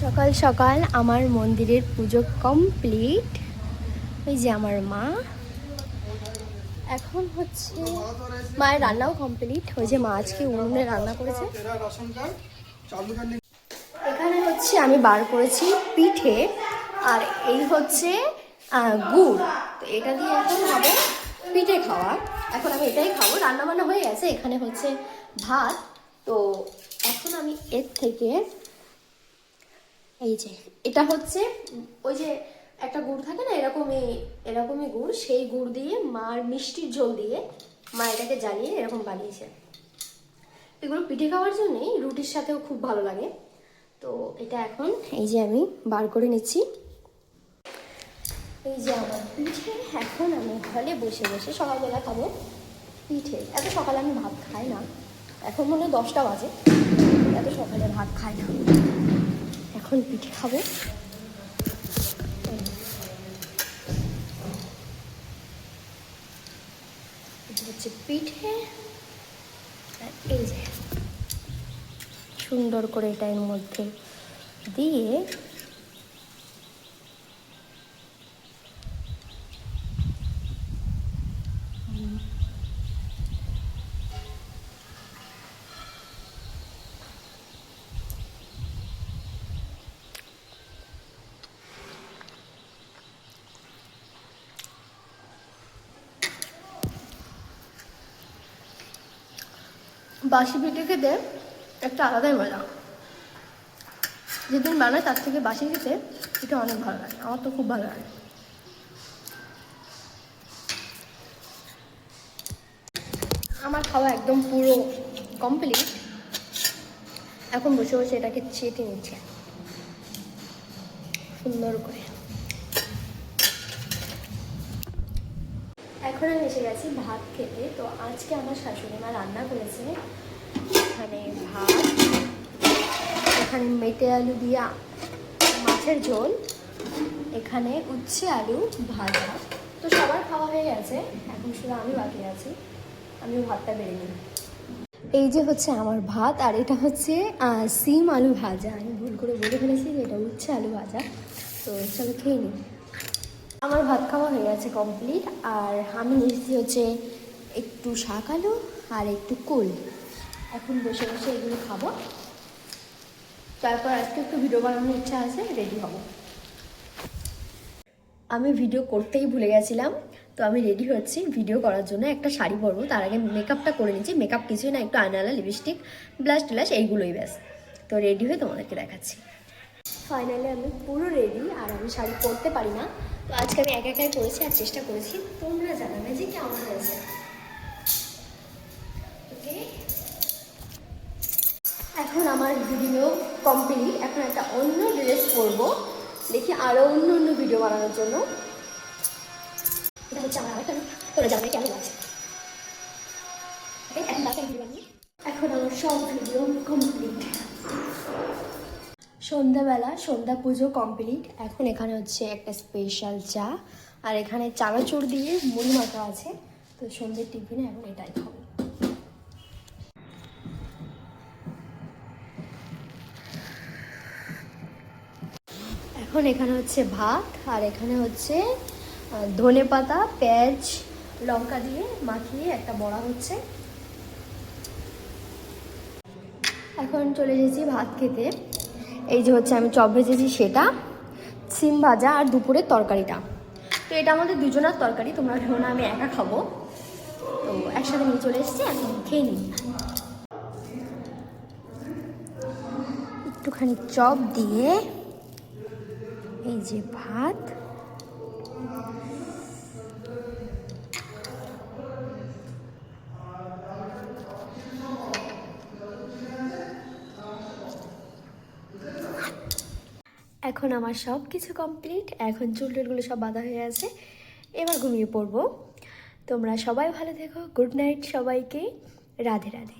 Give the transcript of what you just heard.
সকাল সকাল আমার মন্দিরের পুজো কমপ্লিট। এই যে আমার মা, এখন হচ্ছে মায়ের রান্নাও কমপ্লিট। ওই যে মা আজকে উনুনে রান্না করেছে। এখানে হচ্ছে আমি বার করেছি পিঠে, আর এই হচ্ছে গুড়। তো এটা দিয়ে এখন হবে পিঠে খাওয়া। এখন আমি এটাই খাবো, রান্না বান্না হয়ে গেছে। এখানে হচ্ছে ভাত। তো এখন আমি এর থেকে এই যে এটা হচ্ছে ওই যে একটা গুড় থাকে না, এরকমই গুড়, সেই গুড় দিয়ে মার মিষ্টির ঝোল দিয়ে মা এটাকে জ্বালিয়ে এরকম বানিয়েছে। এগুলো পিঠে খাওয়ার জন্যই রুটির সাথেও খুব ভালো লাগে। তো এটা এখন এই যে আমি বার করে নিচ্ছি। এই যে আমার পিঠে, এখন আমি হলে বসে বসে সকালবেলা খাবো পিঠে। এত সকালে আমি ভাত খাই না, এখন মনে হয় 10টা বাজে, এত সকালে ভাত খাই না। এখন পিঠে খাবো। এটা হচ্ছে পিঠে, আর এই যে সুন্দর করে এটা এর মধ্যে দিয়ে বাসি পিঠে খেতে একটা আলাদাই মজা। যেদিন বানায় তার থেকে বাসি খেতে এটা অনেক ভালো লাগে, আমার তো খুব ভালো লাগে। আমার খাওয়া একদম পুরো কমপ্লিট। এখন বসে বসে এটাকে চেটে নিচ্ছে সুন্দর করে। এখন আমি এসে গেছি ভাত খেতে। তো আজকে আমার শাশুড়ি মা রান্না করেছে এখানে ভাত, এখানে মেটে আলু দিয়া মাছের ঝোল, এখানে উচ্ছে আলু ভাজা। তো সবার খাওয়া হয়ে গেছে, এখন শুধু আমি বাকি আছি, আমিও ভাতটা বেড়ে নিই। এই যে হচ্ছে আমার ভাত, আর এটা হচ্ছে সিম আলু ভাজা। আমি ভুল করে বলে ফেলেছি যে এটা উচ্ছে আলু ভাজা। তো চলো খেয়ে নিই। আমার ভাত খাওয়া হয়ে গেছে কমপ্লিট, আর আমি নিয়েছি হচ্ছে একটু শাক আলু আর একটু কুল। এখন বসে বসে এগুলো খাবো, তারপর আজকে একটু ভিডিও বানানোর ইচ্ছা আছে, রেডি হব। আমি ভিডিও করতেই ভুলে গেছিলাম। তো আমি রেডি হচ্ছি ভিডিও করার জন্য, একটা শাড়ি পরবো। তার আগে মেকআপটা করে নিচ্ছি। মেকআপ কিছুই না, একটু আয়নালা, লিপস্টিক, ব্লাশ ট্লাশ, এইগুলোই ব্যাস। তো রেডি হয়ে তোমাদেরকে দেখাচ্ছি। ফাইনালি আমি পুরো রেডি, আর আমি শাড়ি পরতে পারি না, তো আজকে আমি একা একাই করেছি আর চেষ্টা করেছি। তোমরা জানাবে যে কেমন হয়েছে। ওকে, এখন আমার ভিডিও কমপ্লিট। এখন একটা অন্য ড্রেস পরবো, দেখি আরও অন্য অন্য ভিডিও বানানোর জন্য। এটা হচ্ছে আমার আরেকটা, তোরা জানাবে কেমন আছে। এখন আমার সব ভিডিও কমপ্লিট। সন্ধ্যাবেলা সন্ধ্যা পুজো কমপ্লিট। এখন এখানে হচ্ছে একটা স্পেশাল চা, আর এখানে চানাচুর দিয়ে মুড়ি মাখা আছে। তো সন্ধ্যের টিফিনে এখন এটাই খাবো। এখন এখানে হচ্ছে ভাত, আর এখানে হচ্ছে ধনেপাতা, পেঁয়াজ, লঙ্কা দিয়ে মাখিয়ে একটা বড়া হচ্ছে। এখন চলে এসেছি ভাত খেতে। এই যে হচ্ছে আমি চপ ভেজেছি সেটা, সিম ভাজা, আর দুপুরের তরকারিটা। তো এটা আমাদের দুজনের তরকারি, তোমরা ভেবো না আমি একা খাবো। তো একসাথে নিয়ে চলে এসেছি, এখন খেয়ে নিই। একটুখানি চপ দিয়ে এই যে ভাত, এখন আমার সব কিছু কমপ্লিট। এখন চুল টুলগুলো সব বাঁধা হয়ে আছে, এবার ঘুমিয়ে পড়বো। তোমরা সবাই ভালো থেকো, গুড নাইট সবাইকে, রাধে রাধে।